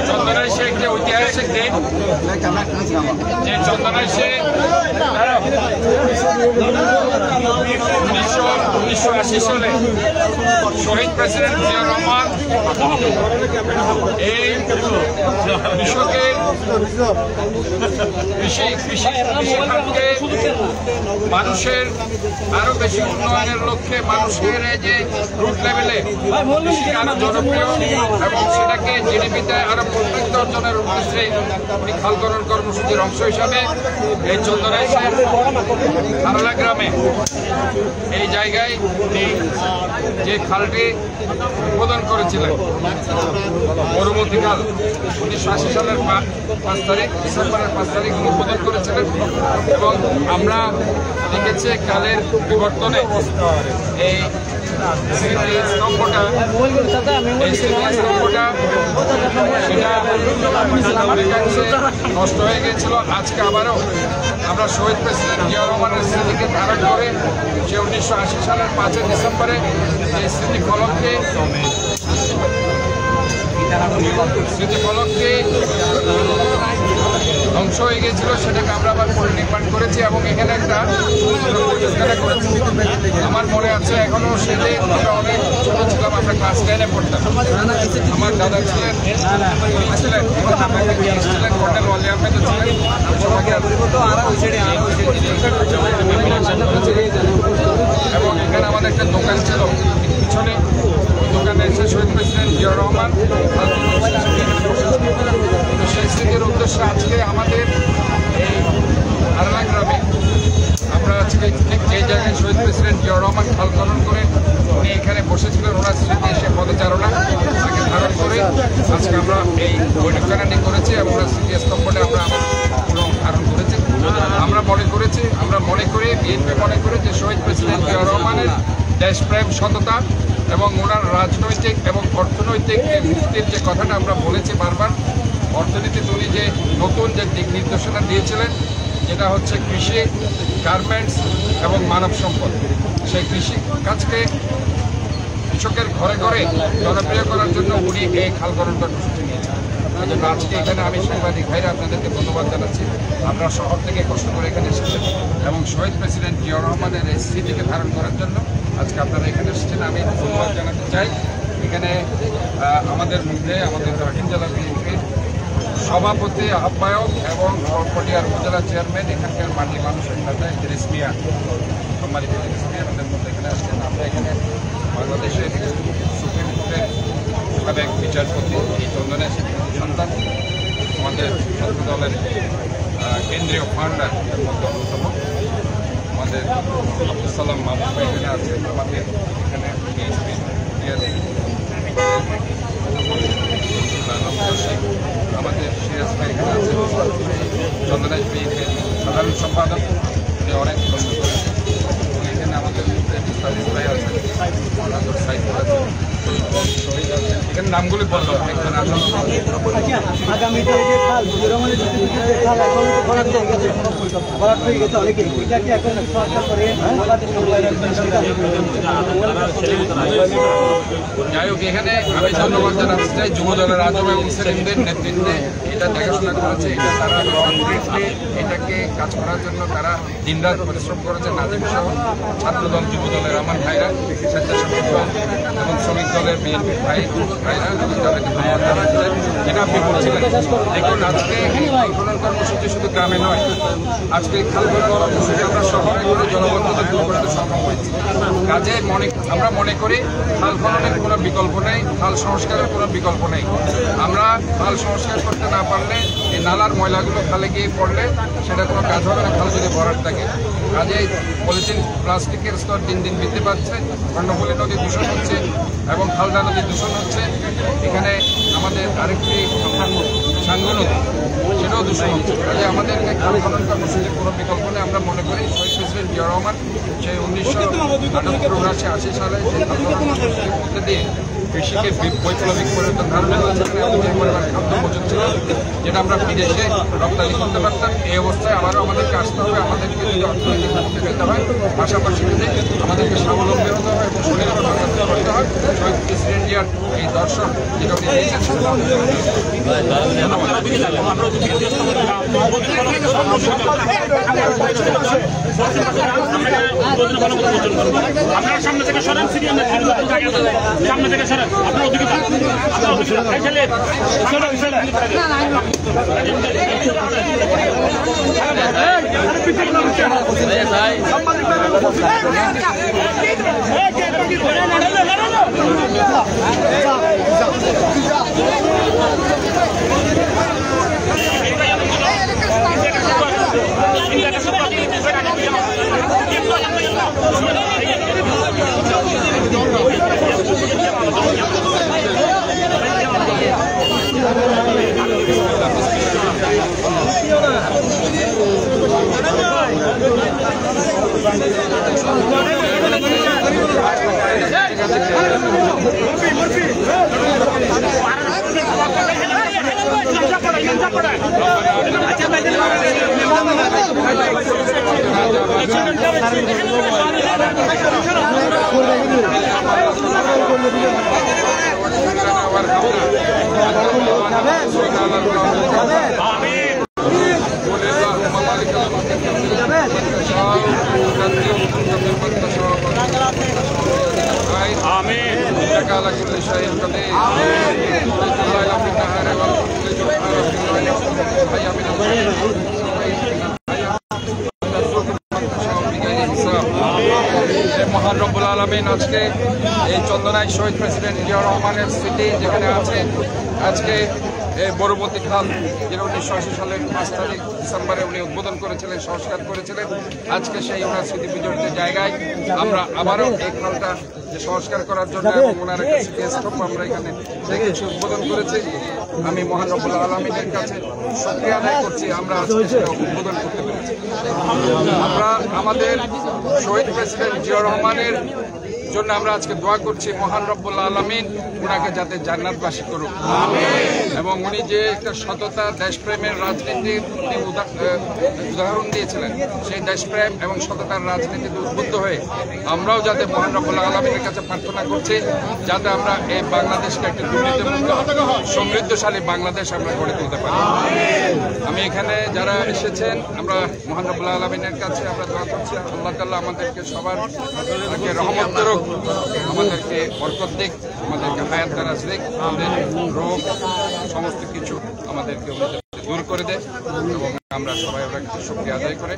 চন্দনাইশ একটি ঐতিহাসিক দিন, যে চন্দনাইশ 1980 সালে শহীদ প্রেসিডেন্ট জিয়াউর রহমান এই কৃষকে কৃষিখাতকে মানুষের আরো বেশি উন্নয়নের লক্ষ্যে মানুষের যে রুট লেভেলে আরো জনপ্রিয় এবং সেটাকে জিডিপিতে আরো প্রবৃদ্ধি অর্জনের উদ্দেশ্যে খাল খনন কর্মসূচির অংশ হিসাবে এই চন্দনাইশের খারলা গ্রামে এই জায়গায় যে খালটি উদ্বোধন করেছিলেন মরুমতি খাল 1980 সালের 5 তারিখ ডিসেম্বরের 5 তারিখ উদ্বোধন করেছিলেন এবং আমরা দেখেছি কালের বিবর্তনে এই স্তম্ভটা নষ্ট হয়ে গিয়েছিল। আজকে আবারও আমরা শহীদ প্রেসিডেন্ট জিয়াউর রহমানের স্মৃতিকে ধারণ করে সে 1980 সালের 5 ডিসেম্বরে এই স্মৃতিফলককে ধ্বংস হয়ে গিয়েছিল, সেটাকে আমরা আবার পুনর্নির্মাণ করেছি এবং এখানে একটা করেছি। আমার মনে আছে এখনো সেটা আমরা অনেক ছোট ছিলাম, আমরা ক্লাস 10-এ পড়তাম। আমার দাদা ছিলেন কর্নেল ওয়ালি আহমেদ ছিলেন, এবং এখানে আমাদের একটা দোকান ছিল পিছনে, দোকানে এসে শহীদ প্রেসিডেন্ট জিয়াউর রহমান সেই স্মৃতির উদ্দেশ্যে আজকে আমাদের এই খারলা গ্রামে আমরা আজকে ঠিক যে জায়গায় শহীদ প্রেসিডেন্ট জিয়াউর রহমান খাল খনন করে উনি এখানে বসেছিলেন, ওনার স্মৃতি এসে পদচারণা তাকে ধারণ করে আজকে আমরা এই বৈঠকখানাটি করেছি এবং ওনার স্মৃতি স্তম্ভটা আমরা ধারণ করেছি। আমরা মনে করি বিএনপি মনে করে যে শহীদ প্রেসিডেন্ট জিয়াউর রহমানের দেশপ্রেম, সততা এবং ওনার রাজনৈতিক এবং অর্থনৈতিক ভিত্তির যে কথাটা আমরা বলেছি বারবার, অর্থনীতিতে উনি যে নতুন যে দিক নির্দেশনা দিয়েছিলেন যেটা হচ্ছে কৃষি, গার্মেন্টস এবং মানব সম্পদ, সেই কৃষি কাজকে কৃষকের ঘরে ঘরে জনপ্রিয় করার জন্য উনি এই খাল খনন কর্মসূচি নিয়েছেন। এই জন্য আজকে এখানে আমি সাংবাদিক ভাইরা আপনাদেরকে ধন্যবাদ জানাচ্ছি। আপনারা শহর থেকে কষ্ট করে এখানে এসেছেন এবং শহীদ প্রেসিডেন্ট জিয়াউর রহমানের এই স্মৃতিকে ধারণ করার জন্য আজকে আপনারা এখানে এসেছেন। আমি ধন্যবাদ জানাতে চাই। এখানে আমাদের মধ্যে আমাদের দক্ষিণ জেলা বিএনপির সভাপতি, আহ্বায়ক এবং পটিয়ার উপজেলা চেয়ারম্যান, এখানকার মাটি মানুষের নেতা ইদ্রিস মিয়া, সম্মানিত ইদ্রিস মিয়া আমাদের মধ্যে এখানে আসছেন। আমরা এখানে বাংলাদেশের সুপ্রিম কোর্টের সাবেক বিচারপতি এই চন্দনের সন্তান আমাদের ছাত্র দলের কেন্দ্রীয় ফাউন্ডার অন্যতম আমাদের আব্দুল সালাম মাহমুদ ভাই এখানে আছে, আমাদের এখানে আমাদের সিরাজ ভাই এখানে আছে, চন্দনাইশ বিএনপির সাধারণ সম্পাদক, উনি অনেক কষ্ট করেন। এখানে আমাদের সাজিদ ভাই আছেন, সাইদ আছেন, শহীদ আছেন, এখানে নামগুলি বলল একজন আছেন। আগামীতে যে খাল খাল এখন ভরাট হয়ে গেছে, ভরাট হয়ে গেছে অনেকে, এটা কি এখন সরকার করে যাই হোক, এখানে আমি ধন্যবাদ জানাতে চাই যুব দলের আজম এবং সেলিমদের নেতৃত্বে এটা দেখাশোনা করেছে, এটা তারা এটাকে কাজ করার জন্য তারা দিনরাত পরিশ্রম করেছে। নাজিম সহ ছাত্রদল যুব দলের আমার ভাইরা, স্বেচ্ছাসেবক দল এবং শ্রমিক দলের বিএনপি ভাইরা তাদেরকে ধন্যবাদ জানাচ্ছিলেন। যেটা আপনি বলছিলেন, দেখুন আজকে এই খনন কর্মসূচি শুধু গ্রামে নয়, আজকে খাল খনন কর্মসূচি আমরা শহরে করে জনবদ্ধতা দূর করতে সক্ষম হয়েছি। কাজে আমরা মনে করি খাল খননের কোনো বিকল্প নেই, খাল সংস্কারের কোনো বিকল্প নেই। আমরা খাল সংস্কার করতে না পারলে এই নালার ময়লাগুলো খালে গিয়ে পড়লে সেটা কোনো কাজ হবে না, খাল যদি ভরাট থাকে। কাজে পলিথিন প্লাস্টিকের স্তর দিন দিন বৃদ্ধি পাচ্ছে, কর্ণফুলী নদী দূষণ হচ্ছে এবং খালদা নদী দূষণ হচ্ছে। এখানে আমাদের আরেকটি সাঙ্গু নদী, সেটাও দূষণ হচ্ছে। কাজে আমাদের খাল খনন কর্মসূচির কোনো বিকল্প নেই। আমরা মনে করি শহীদ প্রেসিডেন্ট জিয়া রহমান সেই 1978-80 সালে সেই খাল খনন কর্মসূচির মধ্যে দিয়ে কৃষিকে বৈপ্লবিক পরিবর্তন ধারণা করেছেন এবং যে পরিমাণ খাদ্য মজুদ ছিল যেটা আমরা বিদেশে রপ্তানি করতে পারতাম। এই অবস্থায় আবারও আমাদেরকে আসতে হবে, আমাদেরকে যদি অর্থনৈতিক মুক্তি পেতে হয়, পাশাপাশি যদি আমাদেরকে স্বাবলম্বী হতে হয় এবং স্বনির্ভর করতে হয়। শহীদ প্রেসিডেন্ট জিয়ার এই দর্শন যেটা উনি দিয়েছেন আপনারা সামনে থেকে সরেন, সামনে থেকে সরেন, আপনার ওদিকে মহান রব্বুল আলামিন আজকে এই চন্দনাইশ শহীদ প্রেসিডেন্ট জিয়া রহমানের স্মৃতি যেখানে আছে, আজকে এই বড়বতী খাল যেটা 1980 সালের 5 তারিখ ডিসেম্বরে উনি উদ্বোধন করেছিলেন, সংস্কার করেছিলেন। আজকে সেই ওনার স্মৃতি বিজড়িত জায়গায় আমরা আবারও এই খালটা যে সংস্কার করার জন্য এবং ওনার একটা স্মৃতিস্তম্ভ আমরা এখানে দেখেছি, উদ্বোধন করেছি। আমি মহান রব্বুল আলামিনের কাছে শুকরিয়া আদায় করছি, আমরা আজকে সেটা উদ্বোধন করতে পেরেছি। আমরা আমাদের শহীদ প্রেসিডেন্ট জিয়া রহমানের জন্য আমরা আজকে দোয়া করছি, মহান রব্বুল আলামিন ওনাকে যাতে জান্নাতবাসী করুক এবং উনি যে একটা সততা দেশপ্রেমের রাজনীতির উনি উদাহরণ দিয়েছিলেন, সেই দেশপ্রেম এবং সততার রাজনীতিতে উদ্বুদ্ধ হয়ে আমরাও যাতে মহান রব্বুল আলামিনের কাছে প্রার্থনা করছি যাতে আমরা এই বাংলাদেশকে একটা দুর্নীতিমুক্ত সমৃদ্ধশালী বাংলাদেশ আমরা গড়ে তুলতে পারি। আমি এখানে যারা এসেছেন আমরা মহান রব্বুল আলামিনের কাছে আমরা দোয়া করছি, আল্লাহ তাআলা আমাদেরকে সবার রহমত করুক, আমাদেরকে বরকত দিক, আমাদেরকে হায়াত দারাজ দিক, আমাদের রোগ সমস্ত কিছু আমাদেরকে দূর করে দেয় এবং আমরা সবাই ওরা কিছু শুকরিয়া আদায় করে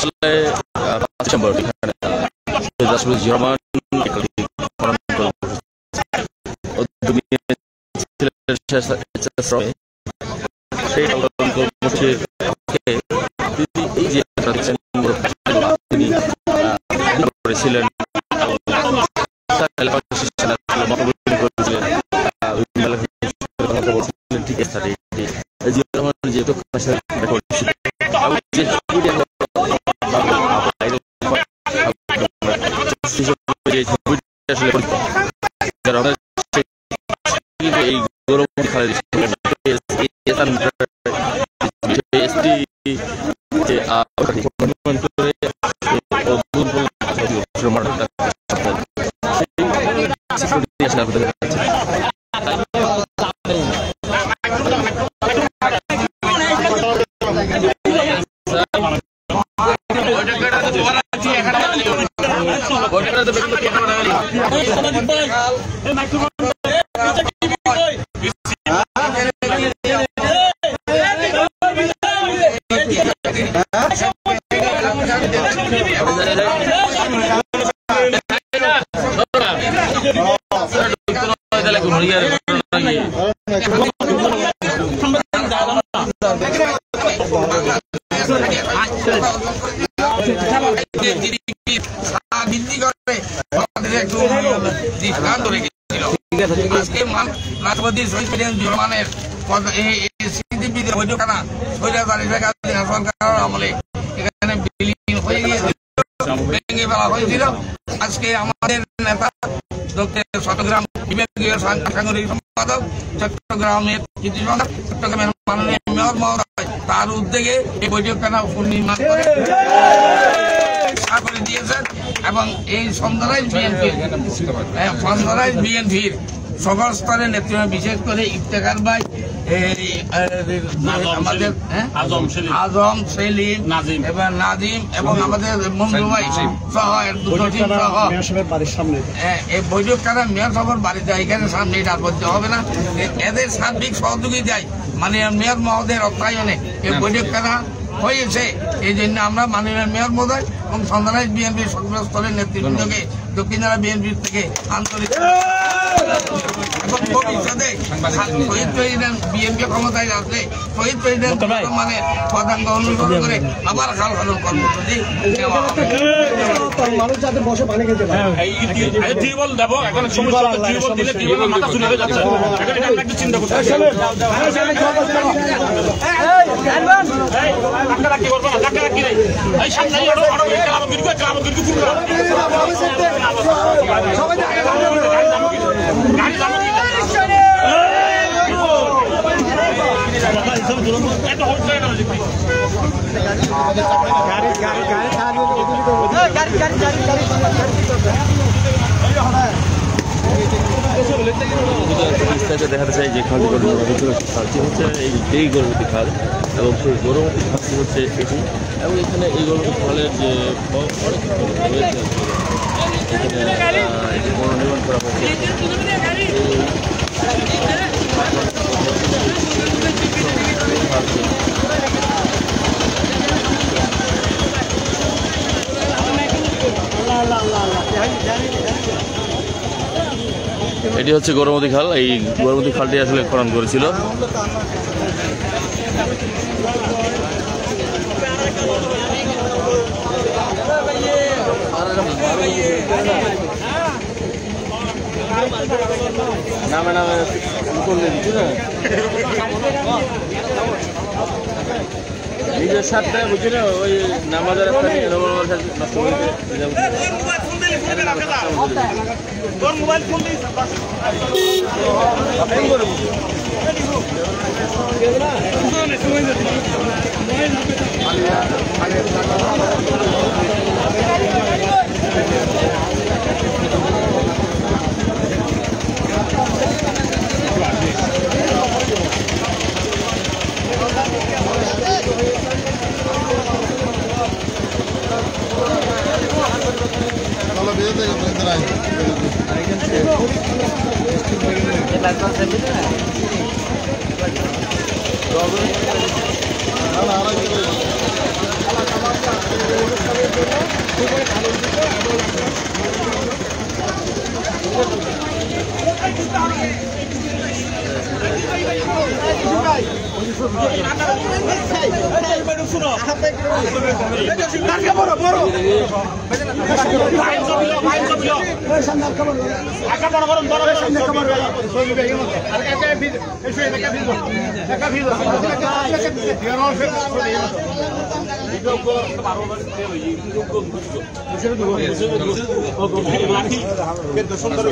সালে 5 ডিসেম্বর এখানে রাষ্ট্রপতি জিয়া রহমান সেই কর্মসূচির তিনি করেছিলেন ঠিক যেহেতু এই গৌরবময় খালের রাষ্ট্রপতি শহীদ প্রেসিডেন্ট জিয়া রহমানের স্মৃতিবিদের বৈঠকখানা সরকার আমলে এখানে বিলীন হয়ে গিয়েছিল, ভেঙে ফেলা হয়েছিল। আজকে আমাদের নেতা চট্টগ্রাম বিভাগীয় সাংগঠনিক সম্পাদক, চট্টগ্রামের চট্টগ্রামের মাননীয় মেয়র মহোদয় তার উদ্যোগে এই বৈঠকখানা পুনর্নির্মাণ করে দিয়েছেন এবং এই সন্ধ্যারাইজ বিএনপির সকল স্তরের নেতৃত্ব, বিশেষ করে ইফতেখার ভাই, আমাদের আজম, সেলিম, নাজিম এবং আমাদের মঞ্জু ভাই সহ এই বৈঠকখানা মেয়র সভার বাড়িতে এখানে সামনে এটা বলতে হবে না, এদের সার্বিক সহযোগিতায় মানে মেয়র মহোদয়ের অর্থায়নে এই বৈঠকখানা হয়েছে। এই জন্য আমরা মাননীয় মেয়র মহোদয় এবং সন্ধ্যারাইজ বিএনপির সকল স্তরের নেতৃবৃন্দকে দক্ষিণ জেলা বিএনপির থেকে আন্তরিক এবং ভবিষ্যতে শহীদ প্রেসিডেন্ট বিএনপি ক্ষমতায় আসলে শহীদ প্রেসিডেন্ট রহমানের পদাঙ্ক অনুসরণ করে আবার খাল খালুর কর্মসূচি নেওয়া হবে। মানুষ যাতে বসে পানি খেতে পারে দেখাতে চাই যে খালটি খালটি হচ্ছে এই গৌরবতী খাল এবং সেই গৌরবতী খালটি হচ্ছে এটি এবং এখানে এই গৌরবতী খালের যে অনেক রয়েছে এখানে এটি পুনর্নির্মাণ করা হয়েছে। এটি হচ্ছে গৌরমতী খাল। এই গৌরমতী খালটি আসলে খনন করেছিল। নামে নামে নিজের সাথে বুঝছি না ওই নামাজের নষ্ট করে মোবাইল ফোন সুন্দর